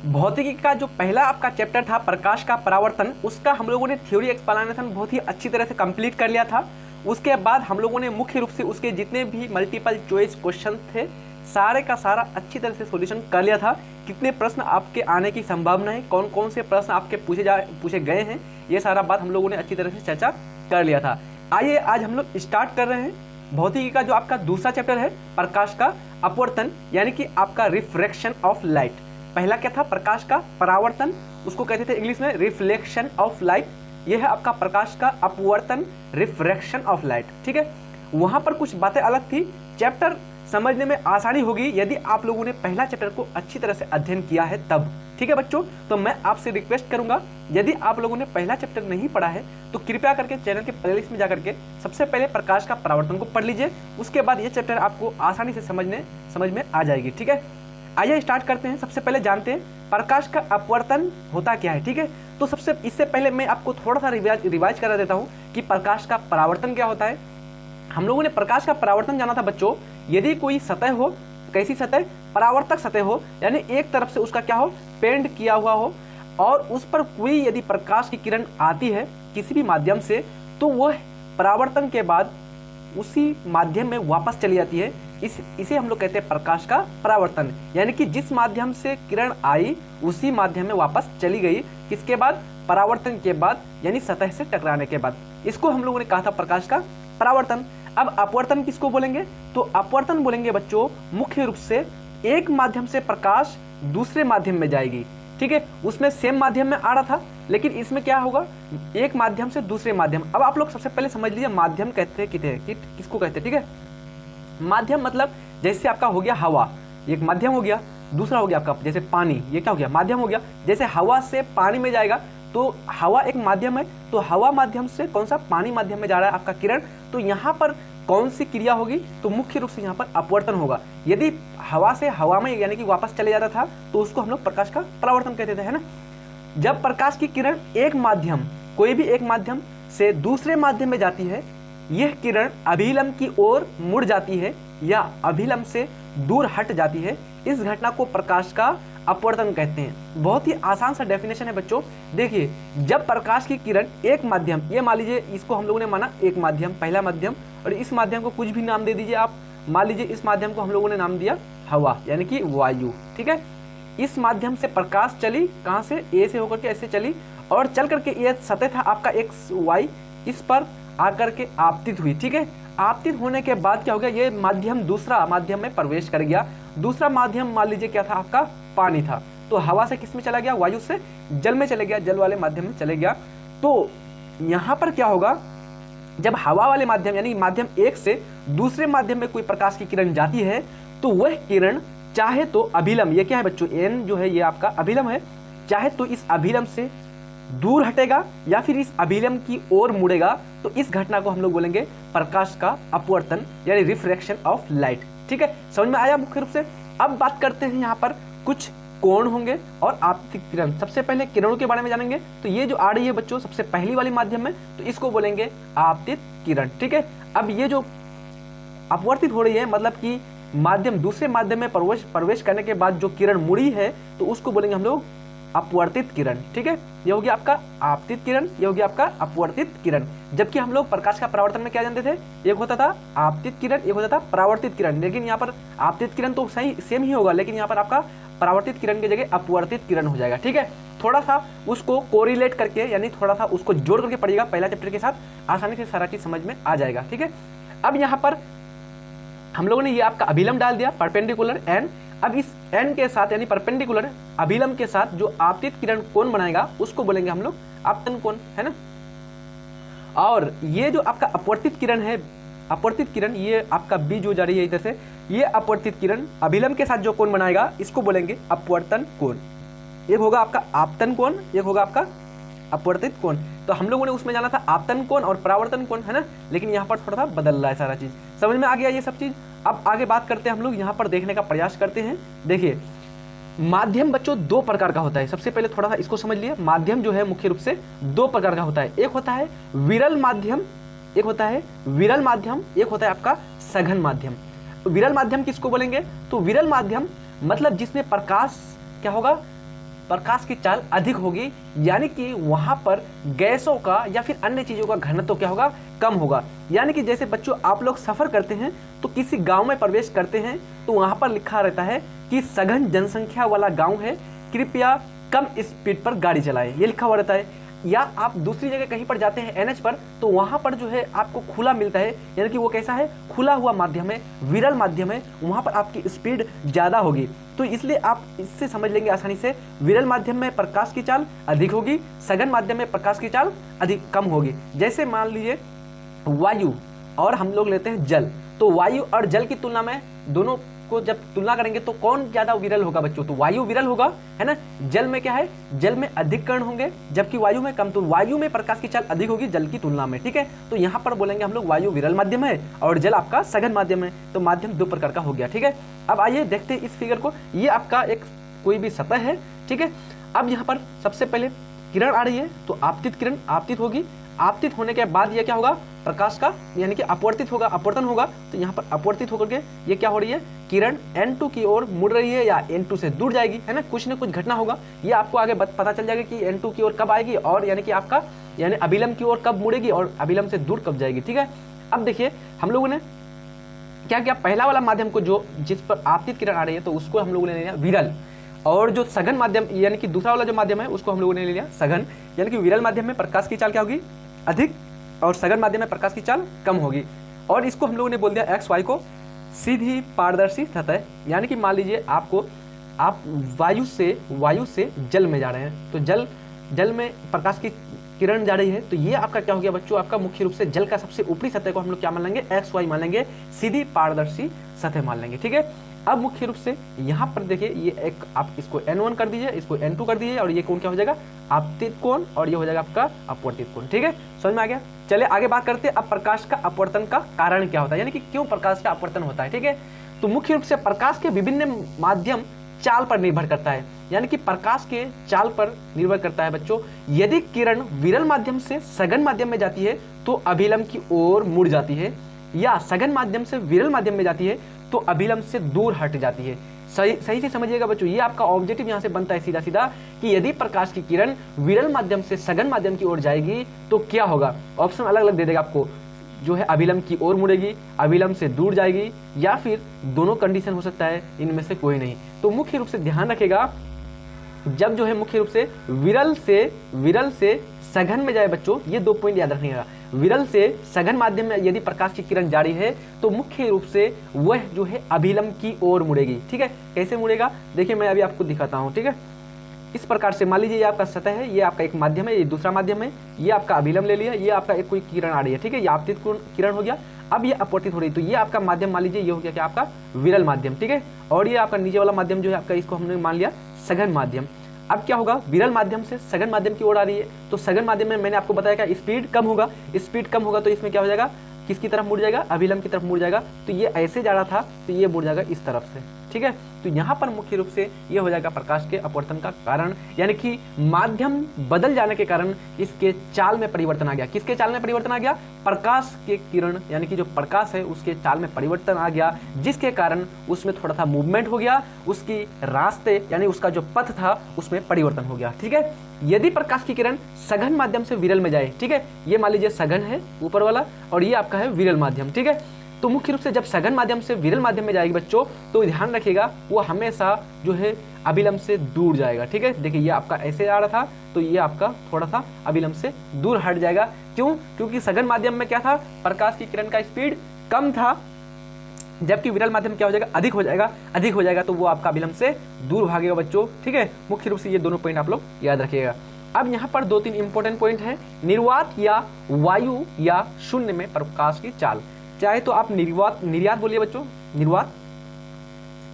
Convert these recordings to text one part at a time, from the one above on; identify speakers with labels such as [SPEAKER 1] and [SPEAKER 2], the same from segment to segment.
[SPEAKER 1] भौतिकी का जो पहला आपका चैप्टर था प्रकाश का परावर्तन, उसका हम लोगों ने थ्योरी एक्सप्लेनेशन बहुत ही अच्छी तरह से कंप्लीट कर लिया था। उसके बाद हम लोगों ने मुख्य रूप से उसके जितने भी मल्टीपल चॉइस क्वेश्चन थे सारे का सारा अच्छी तरह से सॉल्यूशन कर लिया था। कितने प्रश्न आपके आने की संभावना है, कौन कौन से प्रश्न आपके पूछे गए हैं, ये सारा बात हम लोगों ने अच्छी तरह से चर्चा कर लिया था। आइए आज हम लोग स्टार्ट कर रहे हैं भौतिकी का जो आपका दूसरा चैप्टर है प्रकाश का अपवर्तन, यानी कि आपका रिफ्रैक्शन ऑफ लाइट। पहला क्या था? प्रकाश का परावर्तन, उसको कहते थे इंग्लिश में रिफ्लेक्शन ऑफ लाइट। यह है आपका प्रकाश का अपवर्तन, रिफ्रैक्शन ऑफ लाइट। ठीक है, वहां पर कुछ बातें अलग थी। चैप्टर समझने में आसानी होगी यदि आप लोगों ने पहला चैप्टर को अच्छी तरह से अध्ययन किया है तब। ठीक है बच्चों, तो मैं आपसे रिक्वेस्ट करूंगा यदि आप लोगों ने पहला चैप्टर नहीं पढ़ा है तो कृपया करके चैनल के प्लेलिस्ट में जाकर के सबसे पहले प्रकाश का परावर्तन को पढ़ लीजिए। उसके बाद ये चैप्टर आपको आसानी से समझ में आ जाएगी। ठीक है, आइए स्टार्ट करते हैं। सबसे पहले जानते हैं प्रकाश का अपवर्तन होता क्या है। ठीक है, तो इससे पहले मैं आपको थोड़ा सा रिवाइज करा देता हूँ कि प्रकाश का परावर्तन क्या होता है। हम लोगों ने प्रकाश का परावर्तन जाना था बच्चों, यदि कोई सतह हो, कैसी सतह? परावर्तक सतह हो, यानी एक तरफ से उसका क्या हो, पेंट किया हुआ हो, और उस पर कोई यदि प्रकाश की किरण आती है किसी भी माध्यम से तो वह परावर्तन के बाद उसी माध्यम में वापस चली जाती है। इसे हम लोग कहते हैं प्रकाश का परावर्तन, यानी कि जिस माध्यम से किरण आई उसी माध्यम में वापस चली गई। किसके बाद? परावर्तन के बाद, यानी सतह से टकराने के बाद। इसको हम लोगों ने कहा था प्रकाश का परावर्तन। अब अपवर्तन किसको बोलेंगे? तो अपवर्तन बोलेंगे बच्चों मुख्य रूप से एक माध्यम से प्रकाश दूसरे माध्यम में जाएगी। ठीक है, उसमें सेम माध्यम में आ रहा था, लेकिन इसमें क्या होगा, एक माध्यम से दूसरे माध्यम। अब आप लोग सबसे पहले समझ लीजिए माध्यम कहते हैं किसको कहते हैं। ठीक है, माध्यम मतलब जैसे आपका हो गया हवा, एक माध्यम हो गया। दूसरा हो गया आपका जैसे पानी, ये क्या हो गया, माध्यम हो गया। जैसे हवा से पानी में जाएगा तो हवा एक माध्यम है, तो हवा माध्यम से कौन सा, पानी माध्यम में जा रहा है आपका किरण। तो यहाँ पर कौन सी क्रिया होगी? तो मुख्य रूप से यहाँ पर अपवर्तन होगा। यदि हवा से हवा में यानी कि वापस चले जाता था तो उसको हम लोग प्रकाश का परावर्तन कहते थे, है ना। जब प्रकाश की किरण एक माध्यम, कोई भी एक माध्यम से दूसरे माध्यम में जाती है, यह किरण अभिलंब की ओर मुड़ जाती है या अभिलंब से दूर हट जाती है। इस घटना को प्रकाश का अपवर्तन कहते हैं। बहुत ही आसान सा डेफिनेशन है बच्चों। देखिए, जब प्रकाश की किरण एक माध्यम, ये मान लीजिए इसको हम लोगों ने माना एक माध्यम, पहला माध्यम, और इस माध्यम को कुछ भी नाम दे दीजिए आप। मान लीजिए इस माध्यम को हम लोगों ने नाम दिया हवा, यानी कि वायु। ठीक है, इस माध्यम से प्रकाश चली, कहाँ से, ए से होकर के ऐसे चली, और चल करके ये सतह था आपका एक्स वाई, इस पर आकर के आपतित हुई। ठीक है, आपतित होने के बाद क्या हो गया, ये माध्यम दूसरा माध्यम में प्रवेश कर गया। दूसरा माध्यम मान लीजिए क्या था आपका, पानी था। तो हवा से किस में चला गया, वायु से जल में चले गया, जल वाले माध्यम में चले गया। तो यहाँ पर क्या होगा, जब हवा वाले माध्यम यानी माध्यम एक से दूसरे माध्यम में कोई प्रकाश की किरण जाती है तो वह किरण चाहे तो अभिलंब, ये क्या है बच्चों, एन जो है ये आपका अभिलंब है, चाहे तो इस अभिलंब से दूर हटेगा या फिर इस अभिलंब की ओर मुड़ेगा। तो इस घटना को हम लोग बोलेंगे प्रकाश का अपवर्तन यानी रिफ्रैक्शन ऑफ लाइट। ठीक है, समझ में आया मुख्य रूप से। अब बात करते हैं यहाँ पर कुछ कोण होंगे और आपतित किरण। सबसे पहले किरणों के बारे में जानेंगे। तो ये जो आ रही है बच्चों सबसे पहली वाली माध्यम में, तो इसको बोलेंगे आपतित किरण। ठीक है, अब ये जो अपवर्तित हो रही है मतलब कि माध्यम दूसरे माध्यम में प्रवेश करने के बाद जो किरण मुड़ी है तो उसको बोलेंगे हम लोग अपवर्तित किरण। ठीक है, ये हो गया आपका आपतित किरण, ये हो गया आपका अपवर्तित किरण। जबकि हम लोग प्रकाश का परावर्तन में क्या जानते थे, एक होता था आपतित किरण, एक होता था परावर्तित किरण। लेकिन यहाँ पर आपतित किरण तो सही सेम ही होगा, लेकिन यहाँ पर आपका परावर्तित किरण की जगह अपवर्तित किरण हो जाएगा। ठीक है, थोड़ा सा उसको कोरिलेट करके यानी थोड़ा सा उसको जोड़ करके पढ़िएगा पहला चैप्टर के साथ, आसानी से सारा चीज समझ में आ जाएगा। ठीक है, अब यहाँ पर हम लोगों ने ये आपका अभिलंब डाल दिया परपेंडिकुलर एन। अब इस एन के साथ यानी परपेंडिकुलर अभिलंब के साथ जो आपतित किरण कोण बनाएगा उसको बोलेंगे हम लोग आपतन कोण, है ना। और ये जो आपका अपवर्तित किरण है, अपवर्तित किरण ये आपका बी जो जा रही है इधर से, ये अपवर्तित किरण अभिलंब के साथ जो कोण बनाएगा इसको बोलेंगे अपवर्तन कोण। एक होगा आपका आपतन कोण, एक होगा आपका अपवर्तित कोण। तो हम लोगों ने उसमें जाना था आपतन कोण और परावर्तन कोण, है ना, लेकिन यहाँ पर थोड़ा सा बदल रहा है सारा चीज। समझ में आ गया ये सब चीज। अब आगे बात करते हैं हम लोग, यहाँ पर देखने का प्रयास करते हैं। देखिए, माध्यम बच्चों दो प्रकार का होता है। सबसे पहले थोड़ा सा इसको समझ लिए, माध्यम जो है मुख्य रूप से दो प्रकार का होता है। एक होता है विरल माध्यम, एक होता है विरल माध्यम, एक होता है आपका सघन माध्यम। विरल माध्यम किसको बोलेंगे, तो विरल माध्यम मतलब जिसमें प्रकाश क्या होगा, प्रकाश की चाल अधिक होगी, यानी कि वहां पर गैसों का या फिर अन्य चीजों का घनत्व क्या होगा, कम होगा। यानी कि जैसे बच्चों आप लोग सफर करते हैं तो किसी गांव में प्रवेश करते हैं तो वहां पर लिखा रहता है कि सघन जनसंख्या वाला गांव है, कृपया कम स्पीड पर गाड़ी चलाएं, ये लिखा हुआ रहता है। या आप दूसरी जगह कहीं पर जाते हैं एनएच पर, तो वहां पर जो है आपको खुला मिलता है, यानी कि वो कैसा है, खुला हुआ माध्यम है, विरल माध्यम है, वहां पर आपकी स्पीड ज्यादा होगी। तो इसलिए आप इससे समझ लेंगे आसानी से, विरल माध्यम में प्रकाश की चाल अधिक होगी, सघन माध्यम में प्रकाश की चाल अधिक कम होगी। जैसे मान लीजिए वायु और हम लोग लेते हैं जल, तो वायु और जल की तुलना में दोनों को जब तुलना करेंगे तो कौन ज्यादा विरल होगा बच्चों, तो वायु विरल होगा, है ना। जल में क्या है, जल में अधिक कण होंगे जबकि वायु में कम, तो वायु में प्रकाश की चाल अधिक होगी जल की तुलना में, ठीक है। तो यहाँ पर बोलेंगे हम लोग वायु विरल माध्यम है और जल आपका सघन माध्यम है, तो माध्यम दो प्रकार का हो गया, ठीक है। अब आइए देखते हैं इस फिगर को, ये आपका एक कोई भी सतह है, ठीक है। अब यहाँ पर सबसे पहले किरण आ रही है, तो आपतित किरण आपतित होगी, आपतित होने के बाद ये क्या होगा, प्रकाश का यानी कि अपवर्तित होगा, अपवर्तन होगा, तो यहाँ पर अपवर्तित होकर के ये क्या हो रही है, किरण N2 की ओर मुड़ रही है या N2 से दूर जाएगी, है ना, कुछ न कुछ घटना होगा, ये आपको आगे पता चल जाएगा कि N2 की ओर कब आएगी और यानी कि आपका यानी अभिलंब की ओर कब मुड़ेगी और अभिलंब से दूर कब जाएगी, ठीक है। अब देखिए हम लोगों ने क्या किया, पहला वाला माध्यम को जो जिस पर आपतित किरण आ रही है तो उसको हम लोगों ने ले लिया विरल, और जो सघन माध्यम यानी कि दूसरा वाला जो माध्यम है उसको हम लोगों ने ले लिया सघन, यानी कि विरल माध्यम में प्रकाश की चाल क्या होगी, अधिक, और सघन माध्यम में प्रकाश की चाल कम होगी। और इसको हम लोगों ने बोल दिया एक्स वाई को सीधी पारदर्शी सतह, यानी कि मान लीजिए आप वायु से जल में जा रहे हैं, तो जल में प्रकाश की किरण जा रही है, तो ये आपका क्या हो गया बच्चों, आपका मुख्य रूप से जल का सबसे ऊपरी सतह को हम लोग क्या मान लेंगे, एक्स वाई मान लेंगे, सीधी पारदर्शी सतह मान लेंगे, ठीक है। अब मुख्य रूप से यहाँ पर देखिए ये एक आप इसको N1 कर दीजिए, इसको N2 कर दीजिए, और ये कोण क्या हो जाएगा, आपतित कोण, और ये हो जाएगा आपका अपवर्तित कोण, ठीक है, समझ में आ गया। चलिए आगे बात करते हैं अब प्रकाश का अपवर्तन का कारण क्या होता है, यानी कि क्यों प्रकाश का अपवर्तन होता है, ठीक है। तो मुख्य रूप से प्रकाश के विभिन्न माध्यम चाल पर निर्भर करता है, यानी कि प्रकाश के चाल पर निर्भर करता है बच्चों। यदि किरण विरल माध्यम से सघन माध्यम में जाती है तो अभिलंब की ओर मुड़ जाती है, या सघन माध्यम से विरल माध्यम में जाती है तो अभिलंब से दूर हट जाती है। सही से समझिएगा बच्चों, ये आपका ऑब्जेक्टिव यहाँ से बनता है सीधा सीधा कि यदि प्रकाश की किरण विरल माध्यम से सघन माध्यम की ओर जाएगी तो क्या होगा, ऑप्शन अलग अलग दे देगा आपको, जो है अभिलंब की ओर मुड़ेगी, अभिलंब से दूर जाएगी, या फिर दोनों कंडीशन हो सकता है, इनमें से कोई नहीं। तो मुख्य रूप से ध्यान रखेगा, जब जो है मुख्य रूप से विरल से सघन में जाए बच्चों, ये दो पॉइंट याद रखिएगा, विरल से सघन माध्यम में यदि प्रकाश की किरण जारी है तो मुख्य रूप से वह जो है अभिलंब की ओर मुड़ेगी, ठीक है। कैसे मुड़ेगा, देखिए मैं अभी आपको दिखाता हूँ, ठीक है। इस प्रकार से मान लीजिए ये आपका सतह है, ये आपका एक माध्यम है, ये दूसरा माध्यम है, ये आपका अभिलंब ले लिया, ये आपका एक कोई किरण आ रही है, ठीक है, ये आपतित किरण हो गया। अब ये अपवर्तित हो रही है, तो ये आपका माध्यम मान लीजिए ये हो गया क्या, आपका विरल माध्यम, ठीक है। और ये आपका नीचे वाला माध्यम जो है आपका, इसको हमने मान लिया सघन माध्यम। अब क्या होगा, विरल माध्यम से सघन माध्यम की ओर आ रही है, तो सघन माध्यम में मैंने आपको बताया कि स्पीड कम होगा, स्पीड कम होगा तो इसमें क्या हो जाएगा, किसकी तरफ मुड़ जाएगा, अभिलंब की तरफ मुड़ जाएगा। तो ये ऐसे जा रहा था तो ये मुड़ जाएगा इस तरफ से, ठीक है। तो यहाँ पर मुख्य रूप से ये हो जाएगा प्रकाश के अपवर्तन का कारण, यानी कि माध्यम बदल जाने के कारण इसके चाल में परिवर्तन आ गया। किसके चाल में परिवर्तन आ गया, प्रकाश के किरण यानी कि जो प्रकाश है उसके चाल में परिवर्तन आ गया, जिसके कारण उसमें थोड़ा सा मूवमेंट हो गया, उसकी रास्ते यानी उसका जो पथ था उसमें परिवर्तन हो गया, ठीक है। यदि प्रकाश की किरण सघन माध्यम से विरल में जाए, ठीक है, ये मान लीजिए सघन है ऊपर वाला और ये आपका है विरल माध्यम, ठीक है। तो मुख्य रूप से जब सघन माध्यम से विरल माध्यम में जाएगी बच्चों, तो ध्यान रखिएगा वो हमेशा जो है अभिलंब से दूर जाएगा, ठीक है। देखिए ये आपका ऐसे आ रहा था तो ये आपका थोड़ा सा अभिलंब से दूर हट जाएगा। क्यों, क्योंकि सघन माध्यम में क्या था, प्रकाश की किरण का स्पीड कम था, जबकि विरल माध्यम क्या हो जाएगा, अधिक हो जाएगा, तो वो आपका अभिलंब से दूर भागेगा बच्चों, ठीक है। मुख्य रूप से ये दोनों पॉइंट आप लोग याद रखिएगा। अब यहाँ पर दो तीन इंपॉर्टेंट पॉइंट है, निर्वात या वायु या शून्य में प्रकाश की चाल। चाहे तो आप निर्यात बोलिए बच्चों, निर्वात,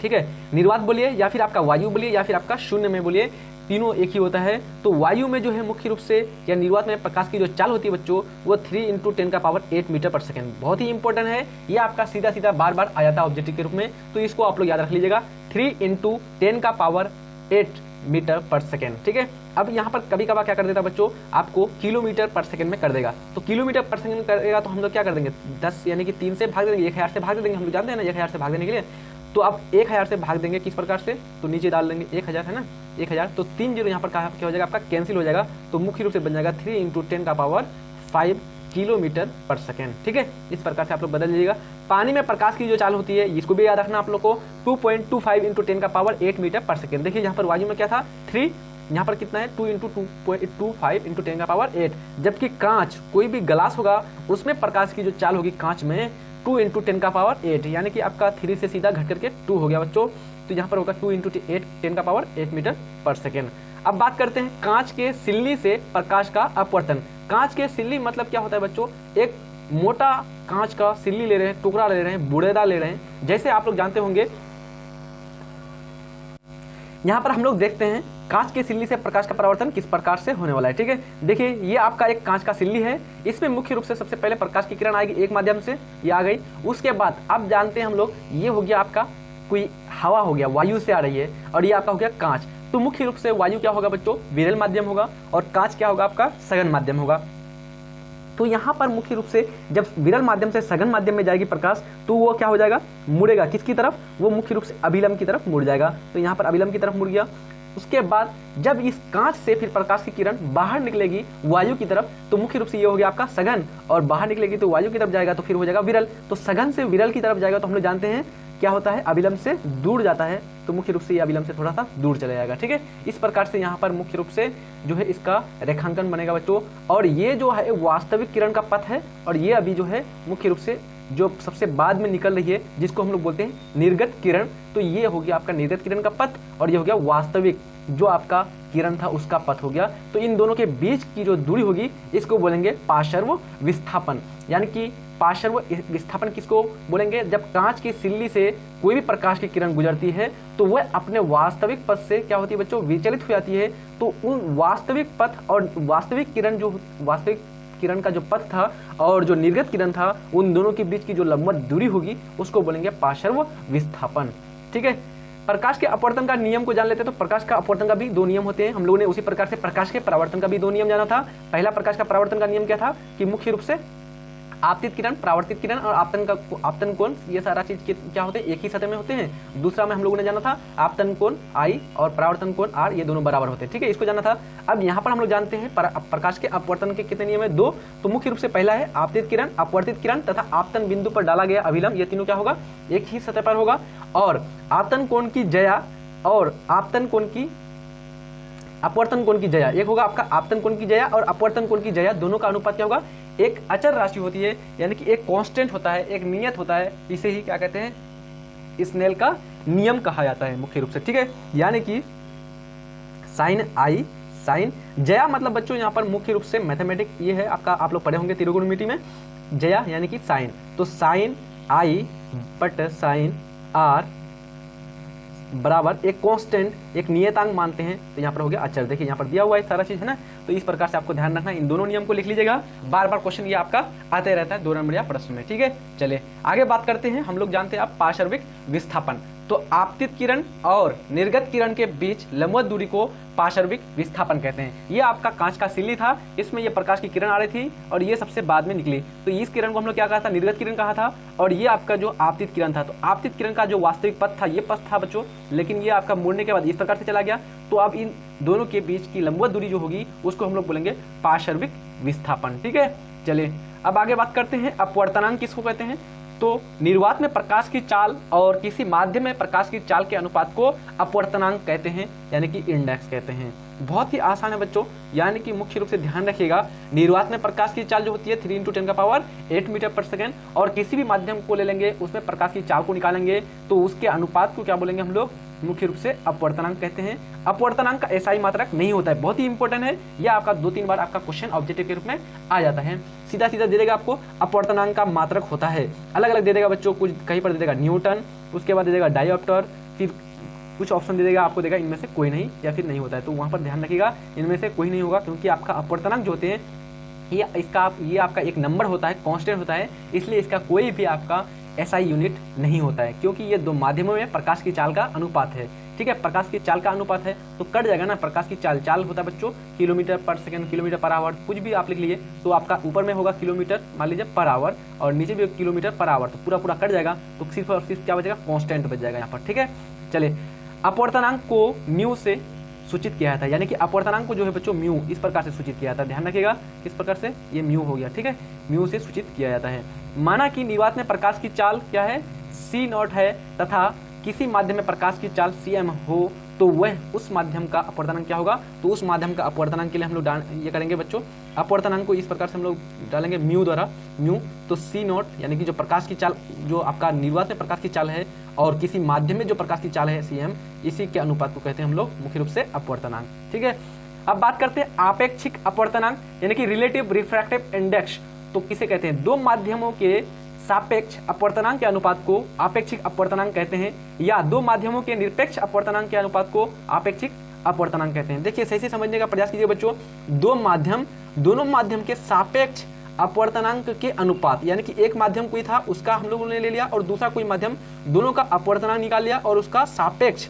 [SPEAKER 1] ठीक है, निर्वात बोलिए, या फिर आपका वायु बोलिए, या फिर आपका शून्य में बोलिए, तीनों एक ही होता है। तो वायु में जो है मुख्य रूप से या निर्वात में प्रकाश की जो चाल होती है बच्चों, वो 3 × 10⁸ मीटर पर सेकेंड, बहुत ही इंपॉर्टेंट है। ये आपका सीधा सीधा बार बार आ जाता है ऑब्जेक्टिव के रूप में, तो इसको आप लोग याद रख लीजिएगा, 3 × 10⁸ मीटर पर सेकेंड, ठीक है। अब यहाँ पर कभी कभार क्या कर देता बच्चों, आपको किलोमीटर पर सेकंड में कर देगा, तो किलोमीटर पर सेकंड में करेगा तो हम लोग क्या कर देंगे, 10 यानी कि 3 से भाग देंगे, 1000 से भाग देंगे, हम लोग जानते हैं ना 1000 से भाग देने के लिए। तो आप 1000 से भाग देंगे किस प्रकार से, तो नीचे डाल देंगे 1000 है ना, 1000, तो 3 जीरो यहाँ पर क्या हो जाएगा आपका कैंसिल हो जाएगा, तो मुख्य रूप से बन जाएगा 3 × 10⁵ किलोमीटर पर सेकेंड। ठीक है, इस प्रकार से आप लोग बदल लीजिएगा। पानी में प्रकाश की जो चाल होती है इसको भी याद रखना आप लोग को, 2.25 × 10⁸ मीटर पर सेकेंड। देखिए यहाँ पर वायु में क्या था 3, यहाँ पर कितना है 2 × 2.25 × 10⁸, जबकि कांच कोई भी ग्लास होगा उसमें प्रकाश की जो चाल होगी कांच में 2 × 10⁸, यानी कि आपका 3 से सीधा घट करके 2 हो गया बच्चों, तो यहाँ पर होगा 2 × 10⁸ मीटर पर सेकेंड। अब बात करते हैं कांच के सिल्ली से प्रकाश का अपवर्तन। कांच के सिल्ली मतलब क्या होता है बच्चों, एक मोटा कांच का सिल्ली ले रहे हैं, टुकड़ा ले रहे हैं, बुरेदा ले रहे हैं। जैसे आप लोग जानते होंगे यहाँ पर हम लोग देखते हैं कांच की सिल्ली से प्रकाश का परावर्तन किस प्रकार से होने वाला है। ठीक है, देखिए ये आपका एक कांच का सिल्ली है, इसमें मुख्य रूप से सबसे पहले प्रकाश की किरण आएगी एक माध्यम से, ये आ गई। उसके बाद अब जानते हैं हम लोग ये हो गया आपका कोई हवा हो गया, वायु से आ रही है, और ये आपका हो गया कांच। तो मुख्य रूप से वायु क्या होगा बच्चों, विरल माध्यम होगा, और कांच क्या होगा आपका सघन माध्यम होगा। तो यहाँ पर मुख्य रूप से जब विरल माध्यम से सघन माध्यम में जाएगी प्रकाश, तो वो क्या हो जाएगा, मुड़ेगा किसकी तरफ, वो मुख्य रूप से अभिलंब की तरफ मुड़ जाएगा। तो यहाँ पर अभिलंब की तरफ मुड़ गया। उसके बाद जब इस कांच से फिर प्रकाश की किरण बाहर निकलेगी वायु की तरफ, तो मुख्य रूप से ये हो गया आपका सघन, और बाहर निकलेगी तो वायु की तरफ जाएगा तो फिर हो जाएगा विरल। तो सघन से विरल की तरफ जाएगा तो हम लोग जानते हैं क्या होता है, अभिलंब से दूर जाता है, तो मुख्य रूप से ये अभिलंब से थोड़ा सा दूर चला जाएगा। ठीक है, इस प्रकार से यहाँ पर मुख्य रूप से जो है इसका रेखांकन बनेगा बच्चों। और ये जो है वास्तविक किरण का पथ है, और ये अभी जो है मुख्य रूप से जो सबसे बाद में निकल रही है जिसको हम लोग बोलते हैं निर्गत किरण। तो ये हो गया आपका निर्गत किरण का पथ, और ये हो गया वास्तविक जो आपका किरण था उसका पथ हो गया। तो इन दोनों के बीच की जो दूरी होगी इसको बोलेंगे पार्श्व विस्थापन। यानी कि पार्श्व विस्थापन किसको बोलेंगे, जब कांच की सिल्ली से कोई भी प्रकाश की किरण गुजरती है तो वह अपने वास्तविक पथ से क्या होती है बच्चों, विचलित हो जाती है। तो उन वास्तविक पथ और वास्तविक किरण जो वास्तविक किरण का जो पथ था और जो निर्गत किरण था, उन दोनों के बीच की जो लंबवत दूरी होगी उसको बोलेंगे पार्श्व विस्थापन। ठीक है, प्रकाश के अपवर्तन का नियम को जान लेते हैं। तो प्रकाश का अपवर्तन का भी 2 नियम होते हैं। हम लोगों ने उसी प्रकार से प्रकाश के परावर्तन का भी 2 नियम जाना था। पहला प्रकाश का परावर्तन का नियम क्या था कि मुख्य रूप से आपतित किरण, परावर्तित किरण और आपतन कोण, ये सारा चीज क्या होते हैं, एक ही सतह में होते हैं। दूसरा में हम लोगों ने जाना था आपतन कोण I और परावर्तन कोण R, ये दोनों बराबर होते हैं। ठीक है, इसको जाना था। अब यहाँ पर हम लोग जानते हैं प्रकाश के अपवर्तन के कितने नियम है, 2। तो मुख्य रूप से पहला है आपतित किरण, अपवर्तित किरण तथा आपतन बिंदु पर डाला गया अभिलंब, ये तीनों क्या होगा, एक ही सतह पर होगा। और आपतन कोण की जया और आपतन कोण की अपवर्तन कोण की जया, एक होगा आपका आपतन कोण की जया और अपवर्तन कोण की जया, दोनों का अनुपात क्या होगा, एक अचर राशि होती है, यानी कि एक कांस्टेंट होता है, एक नियत होता है। इसे ही क्या कहते हैं, स्नेल का नियम कहा जाता है मुख्य रूप से। ठीक है, यानी कि साइन I साइन जया मतलब बच्चों यहाँ पर मुख्य रूप से मैथमेटिक्स ये है आपका, आप लोग पढ़े होंगे त्रिकोणमिति में, जया यानी कि साइन। तो sine I but sine R बराबर एक कांस्टेंट, एक नियतांक मानते हैं, तो यहाँ पर हो गया अचर। देखिए यहाँ पर दिया हुआ है सारा चीज है ना, तो इस प्रकार से आपको ध्यान रखना, इन दोनों नियम को लिख लीजिएगा। बार बार क्वेश्चन ये आपका आते रहता है 2 नंबर या प्रश्न में। ठीक है, चलिए आगे बात करते हैं। हम लोग जानते हैं आप पार्श्विक विस्थापन। तो आपतित किरण और निर्गत किरण के बीच लंबवत दूरी को पार्श्विक विस्थापन कहते हैं। ये आपका कांच का सिल्ली था, इसमें ये प्रकाश की किरण आ रही थी और ये सबसे बाद में निकली, तो इस किरण को हम लोग क्या कहा था, निर्गत किरण कहा था। और ये आपका जो आपतित किरण था, तो आपतित किरण का जो वास्तविक पथ था ये पथ था बच्चों, लेकिन ये आपका मुड़ने के बाद इस प्रकार से चला गया। तो अब इन दोनों के बीच की लंबवत दूरी जो होगी उसको हम लोग बोलेंगे पार्श्विक विस्थापन। ठीक है, चलिए अब आगे बात करते हैं अपवर्तनांक किसको कहते हैं। तो निर्वात में प्रकाश की चाल और किसी माध्यम में प्रकाश की चाल के अनुपात को अपवर्तनांक कहते हैं, यानी कि इंडेक्स कहते हैं। बहुत ही आसान है बच्चों, यानी कि मुख्य रूप से ध्यान रखिएगा, निर्वात में प्रकाश की चाल जो होती है 3 × 10⁸ मीटर पर सेकेंड, और किसी भी माध्यम को ले लेंगे उसमें प्रकाश की चाल को निकालेंगे तो उसके अनुपात को क्या बोलेंगे हम लोग, मुख्य रूप से अपवर्तनांक कहते हैं। अपवर्तनांक का एसआई मात्रक नहीं होता है, बहुत ही इंपॉर्टेंट है, यह आपका 2-3 बार आपका क्वेश्चन ऑब्जेक्टिव के रूप में आ जाता है। सीधा सीधा दे देगा आपको अपवर्तनांक का मात्रक होता है, अलग अलग दे देगा बच्चों, कुछ कहीं पर दे देगा न्यूटन, उसके बाद दे देगा डायोप्टर, फिर कुछ ऑप्शन दे देगा आपको, देगा इनमें से कोई नहीं या फिर नहीं होता है, तो वहाँ पर ध्यान रखिएगा इनमें से कोई नहीं होगा, क्योंकि आपका अपवर्तनांक जो होते हैं ये आपका एक नंबर होता है, कांस्टेंट होता है, इसलिए इसका कोई भी आपका एसआई यूनिट नहीं होता है, क्योंकि ये 2 माध्यमों में प्रकाश की चाल का अनुपात है। ठीक है, प्रकाश की चाल का अनुपात है तो कट जाएगा ना, प्रकाश की चाल, चाल होता है बच्चों किलोमीटर पर सेकंड, किलोमीटर पर आवर, कुछ भी आप लिख लिए तो आपका ऊपर में होगा किलोमीटर मान लीजिए पर आवर और नीचे भी किलोमीटर पर आवर, तो पूरा पूरा कट जाएगा, तो सिर्फ और सिर्फ क्या बचेगा, कांस्टेंट बच जाएगा यहाँ पर। ठीक है, चलिए अपवर्तनांक को म्यू से सूचित किया था, यानी कि अपवर्तनांक को जो है बच्चों म्यू इस प्रकार से सूचित किया जाता है, ध्यान रखिएगा किस प्रकार से, ये म्यू हो गया। ठीक है, म्यू से सूचित किया जाता है। माना कि निर्वात में प्रकाश की चाल क्या है, c0 है तथा किसी माध्यम में प्रकाश की चाल cm हो तो वह उस माध्यम का अपवर्तनांक क्या होगा, तो उस माध्यम का अपवर्तनांक के लिए हम लोग ये करेंगे बच्चों, अपवर्तनांक को इस प्रकार से हम लोग डालेंगे म्यू द्वारा, म्यू तो c0 यानी कि जो प्रकाश की चाल, जो आपका निर्वात में प्रकाश की चाल है और किसी माध्यम में जो प्रकाश की चाल है cm, इसी के अनुपात को कहते हैं हम लोग मुख्य रूप से अपवर्तनांक। ठीक है, अब बात करते हैं आपेक्षिक अपवर्तनांक यानी कि रिलेटिव रिफ्रैक्टिव इंडेक्स, तो किसे कहते हैं, दो माध्यमों के सापेक्ष अपवर्तनांक के अनुपात को आपेक्षिक अपवर्तनांक कहते हैं, या दो माध्यमों के निरपेक्ष अपवर्तनांक के अनुपात को आपेक्षिक अपवर्तनांक कहते हैं। देखिए सही से समझने का प्रयास कीजिए बच्चों, दो माध्यम, दोनों माध्यम के सापेक्ष अपवर्तनांक के अनुपात, यानी कि एक माध्यम कोई था उसका हम लोगों ने ले लिया और दूसरा कोई माध्यम, दोनों का अपवर्तनांक निकाल लिया और उसका सापेक्ष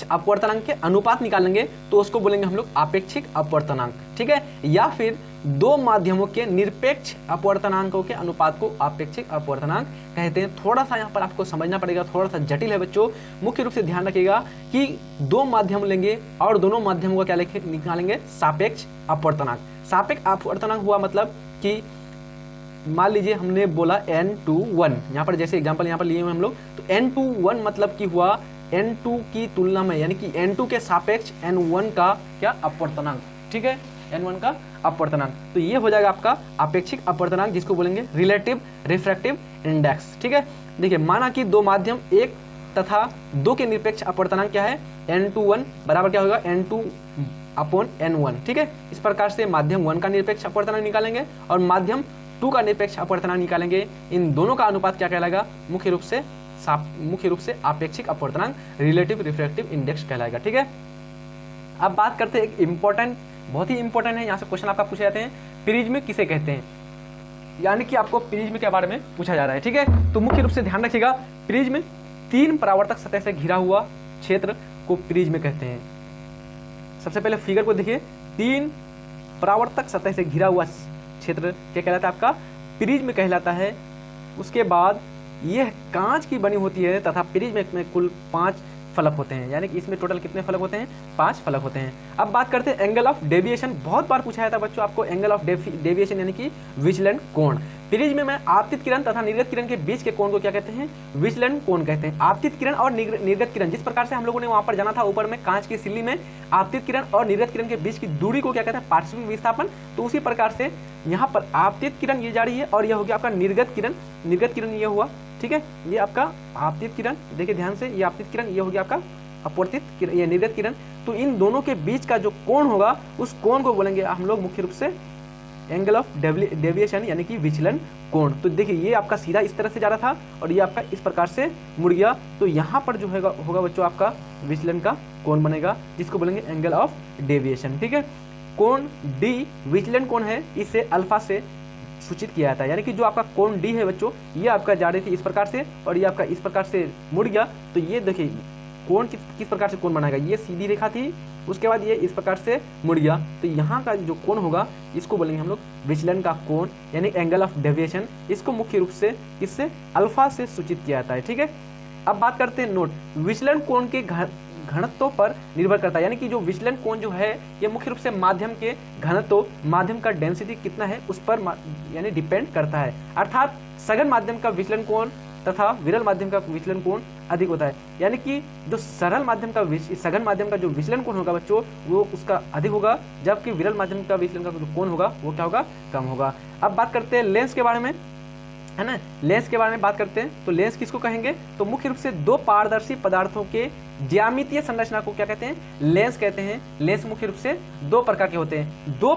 [SPEAKER 1] अपवर्तनांक के अनुपात निकालेंगे तो उसको बोलेंगे हम लोग आपेक्षिक अपवर्तनांक। ठीक है, या फिर दो माध्यमों के निरपेक्ष अपवर्तनांकों के अनुपात को आपेक्षिक अपवर्तनांक कहते हैं। थोड़ा सा यहाँ पर आपको समझना पड़ेगा, थोड़ा सा जटिल है बच्चों, मुख्य रूप से ध्यान रखिएगा कि दो माध्यम लेंगे और दोनों माध्यमों का क्या निकालेंगे, सापेक्ष अपवर्तनांक। सापेक्ष अपवर्तनांक हुआ मतलब कि मान लीजिए हमने बोला n21, यहाँ पर जैसे एग्जाम्पल यहाँ पर लिए हुए हम लोग, तो n21 मतलब कि हुआ n2 की तुलना में, यानी कि n2 के सापेक्ष n1 का क्या अपवर्तनांक। ठीक है, n1 का अपवर्तनांक, तो ये हो जाएगा आपका आपेक्षिक अपवर्तनांक, जिसको बोलेंगे रिलेटिव रिफ्रैक्टिव इंडेक्स। ठीक है, देखिए माना कि दो माध्यम एक तथा दो के निरपेक्ष अपवर्तनांक क्या है, n21 बराबर क्या होगा, n2 अपॉन n1। ठीक है, इस प्रकार से माध्यम 1 का निरपेक्ष अपवर्तनांक निकालेंगे और माध्यम 2 का निरपेक्ष अपवर्तनांक निकालेंगे। इन दोनों का अनुपात क्या कहलाएगा, मुख्य रूप से आपेक्षिक अपवर्तनांक, रिलेटिव रिफ्रैक्टिव इंडेक्स कहलाएगा। ठीक है, अब बात करते हैं एक इंपॉर्टेंट, बहुत ही इंपॉर्टेंट है, यहाँ से क्वेश्चन आपका पूछे जाते हैं, प्रिज्म किसे कहते हैं, यानी कि आपको प्रिज्म के बारे में पूछा जा रहा है। ठीक है, तो मुख्य रूप से ध्यान रखिएगा, प्रिज्म 3 परावर्तक सतह से घिरा हुआ क्षेत्र को प्रिज्म कहते हैं। सबसे पहले फिगर को देखिए, 3 परावर्तक सतह से घिरा हुआ क्षेत्र क्या कहलाता है, आपका प्रिज्म कहलाता है। उसके बाद यह कांच की बनी होती है तथा प्रिज्म में कुल 5 फलक होते हैं, यानी कि इसमें टोटल कितने फलक होते हैं, 5 फलक होते हैं। अब बात करते हैं एंगल ऑफ डेविएशन, बहुत बार पूछा जाता है बच्चों आपको एंगल ऑफ डेविएशन यानी कि विचलन कोण। प्रिज्म में आपतित किरण तथा निर्गत किरण के बीच के कोण को क्या कहते हैं, विचलन कोण कहते हैं। आपतित किरण और निर्गत किरण, जिस प्रकार से हम लोगों ने वहां पर जाना था ऊपर में कांच की सिल्ली में, आपतित किरण और निर्गत किरण के बीच की दूरी को क्या कहते हैं, पार्श्विक विस्थापन। तो उसी प्रकार से यहाँ पर आपतित किरण ये जा रही है और यह हो गया आपका निर्गत किरण ये हुआ। ठीक है, ये आपका आपतित किरण, देखिए ध्यान से, ये आपतित किरण, ये हो गया आपका अपवर्तित किरण, ये निर्गत किरण। तो इन दोनों के बीच का जो कोण होगा उस कोण को बोलेंगे हम लोग मुख्य रूप से एंगल ऑफ डेविएशन यानी कि विचलन कोण। तो देखिए ये आपका सीधा इस तरह से जा रहा था और ये आपका इस प्रकार से मुड़ गया, तो यहाँ पर जो होगा बच्चों आपका विचलन का कोण बनेगा, जिसको बोलेंगे एंगल ऑफ डेविएशन। ठीक है, कोण डी विचलन कोण है, इसे अल्फा से सूचित किया जाता है, यानी कि जो आपका कोण डी है बच्चों, ये आपका जा रही थी इस प्रकार से और ये आपका इस प्रकार से मुड़ गया। तो ये देखिए कोण किस प्रकार से कोण बनाएगा, ये सीधी रेखा थी, उसके बाद ये इस प्रकार से मुड़ गया, तो यहाँ का जो कोण होगा इसको बोलेंगे हम लोग विचलन का कोण यानी एंगल ऑफ डेविएशन। इसको मुख्य रूप से इससे अल्फा से सूचित किया जाता है। ठीक है, अब बात करते हैं नोट, विचलन कोण के घनत्व पर निर्भर करता है, यानी कि जो विचलन कोण जो है ये मुख्य रूप से माध्यम के घनत्व, माध्यम का डेंसिटी कितना है उस पर यानी डिपेंड करता है। अर्थात सघन माध्यम का विचलन कोण तथा विरल माध्यम का विचलन कोण अधिक होता है, यानी कि जो सरल माध्यम का सघन माध्यम का जो विचलन कोण होगा बच्चों वो उसका अधिक होगा, जबकि विरल माध्यम का विचलन का जो कोण होगा वो क्या होगा, कम होगा। अब बात करते हैं लेंस के बारे में, है ना, लेंस के बारे में बात करते हैं। तो लेंस किसको कहेंगे, तो मुख्य रूप से दो पारदर्शी पदार्थों के ज्यामितीय संरचना को क्या कहते हैं, लेंस कहते हैं। लेंस मुख्य रूप से 2 प्रकार के होते हैं, दो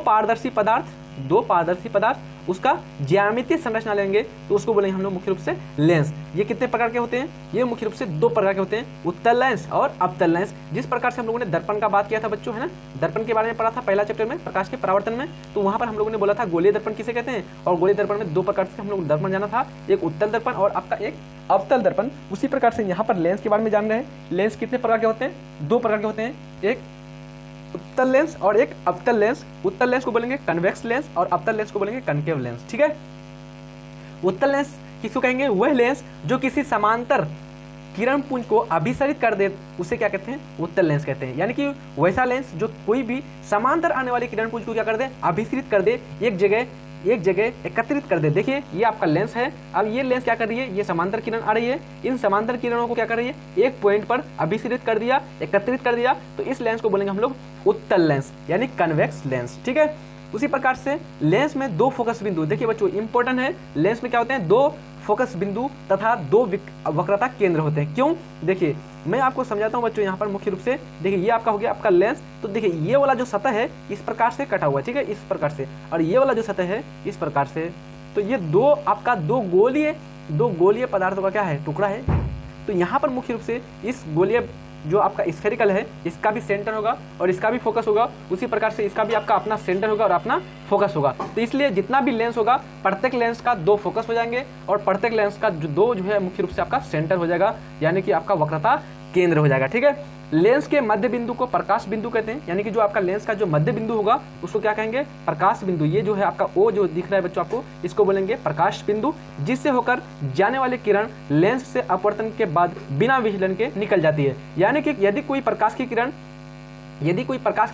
[SPEAKER 1] पारदर्शी पदार्थ उसका ज्यामितीय संरचना लेंगे तो उसको बोलेंगे हम लोग मुख्य रूप से लेंस। ये कितने प्रकार के होते हैं, ये मुख्य रूप से 2 प्रकार के होते हैं, उत्तल लेंस और अवतल लेंस। जिस प्रकार से हम लोगों ने दर्पण का बात किया था बच्चों, है ना, दर्पण के बारे में पढ़ा था पहला चैप्टर में, प्रकाश के परावर्तन में, तो वहां पर हम लोगों ने बोला था गोलीय दर्पण किसे कहते हैं, और गोलीय दर्पण में 2 प्रकार से हम लोग दर्पण जाना था, एक उत्तल दर्पण और आपका एक अवतल दर्पण। उसी प्रकार से यहाँ पर लेंस के बारे में जान रहे हैं। लेंस कितने प्रकार के होते हैं? 2 प्रकार के होते हैं, एक उत्तल लेंस और एक अवतल लेंस। उत्तल लेंस को बोलेंगे कन्वेक्स लेंस और अवतल लेंस को बोलेंगे कनकेव लेंस। ठीक है, उत्तल लेंस किसको कहेंगे? वह लेंस जो किसी समांतर किरण पुंज को अभिसरित कर दे, उसे क्या कहते हैं? उत्तल लेंस कहते हैं। यानी कि वैसा लेंस जो कोई भी समांतर आने वाली किरण पुंज को क्या कर दे? अभिसरित कर दे, एक जगह एकत्रित कर दे। देखिए ये आपका लेंस है। अब ये लेंस क्या कर रही है? ये समांतर किरण आ रही है, इन समांतर किरणों को क्या कर रही है? एक पॉइंट पर अभिसरित कर दिया, एकत्रित कर दिया, तो इस लेंस को बोलेंगे हम लोग उत्तल लेंस यानी कन्वेक्स लेंस। ठीक है, उसी प्रकार से लेंस में 2 फोकस बिंदु, देखिए बच्चों इंपॉर्टेंट है, लेंस में क्या होते हैं? 2 फोकस बिंदु तथा 2 वक्रता केंद्र होते हैं। क्यों? देखिए मैं आपको समझाता हूँ बच्चों। यहाँ पर मुख्य रूप से देखिए ये आपका हो गया आपका लेंस। तो देखिए ये वाला जो सतह है इस प्रकार से कटा हुआ है, ठीक है, इस प्रकार से, और ये वाला जो सतह है इस प्रकार से। तो ये आपका दो गोलीय पदार्थों का क्या है? टुकड़ा है। तो यहाँ पर मुख्य रूप से इस गोलीय जो आपका स्फेरिकल है इसका भी सेंटर होगा और इसका भी फोकस होगा। उसी प्रकार से इसका भी आपका अपना सेंटर होगा और अपना फोकस होगा। तो इसलिए जितना भी लेंस होगा प्रत्येक लेंस का 2 फोकस हो जाएंगे और प्रत्येक लेंस का जो 2 जो है मुख्य रूप से आपका सेंटर हो जाएगा, यानी कि आपका वक्रता केंद्र हो जाएगा। ठीक है, लेंस के मध्य बिंदु को प्रकाश बिंदु कहते हैं। यानी कि जो आपका लेंस का जो मध्य बिंदु होगा उसको क्या कहेंगे? प्रकाश बिंदु। ये जो है आपका ओ जो दिख रहा है बच्चों आपको, इसको बोलेंगे प्रकाश बिंदु, जिससे होकर जाने वाली किरण लेंस से अपवर्तन के बाद बिना विचलन के निकल जाती है। यानी कि यदि कोई प्रकाश की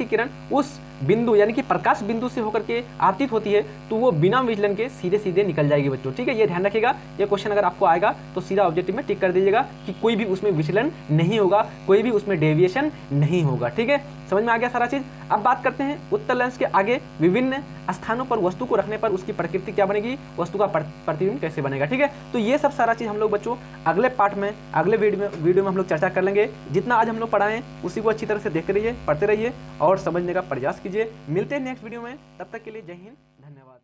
[SPEAKER 1] किरण उस बिंदु यानी कि प्रकाश बिंदु से होकर के आपतित होती है तो वो बिना विचलन के सीधे सीधे निकल जाएगी बच्चों। ठीक है, ये ध्यान रखिएगा। ये क्वेश्चन अगर आपको आएगा तो सीधा ऑब्जेक्टिव में टिक कर दीजिएगा कि कोई भी उसमें विचलन नहीं होगा, कोई भी उसमें डेविएशन नहीं होगा। ठीक है, समझ में आ गया सारा चीज। अब बात करते हैं उत्तल लेंस के आगे विभिन्न स्थानों पर वस्तु को रखने पर उसकी प्रकृति क्या बनेगी, वस्तु का प्रतिबिंब कैसे बनेगा। ठीक है, तो ये सब सारा चीज हम लोग बच्चों अगले पार्ट में, अगले वीडियो में हम लोग चर्चा कर लेंगे। जितना आज हम लोग पढ़ाएं उसी को अच्छी तरह से देखते रहिए, पढ़ते रहिए और समझने का प्रयास कीजिए। मिलते हैं नेक्स्ट वीडियो में, तब तक के लिए जय हिंद, धन्यवाद।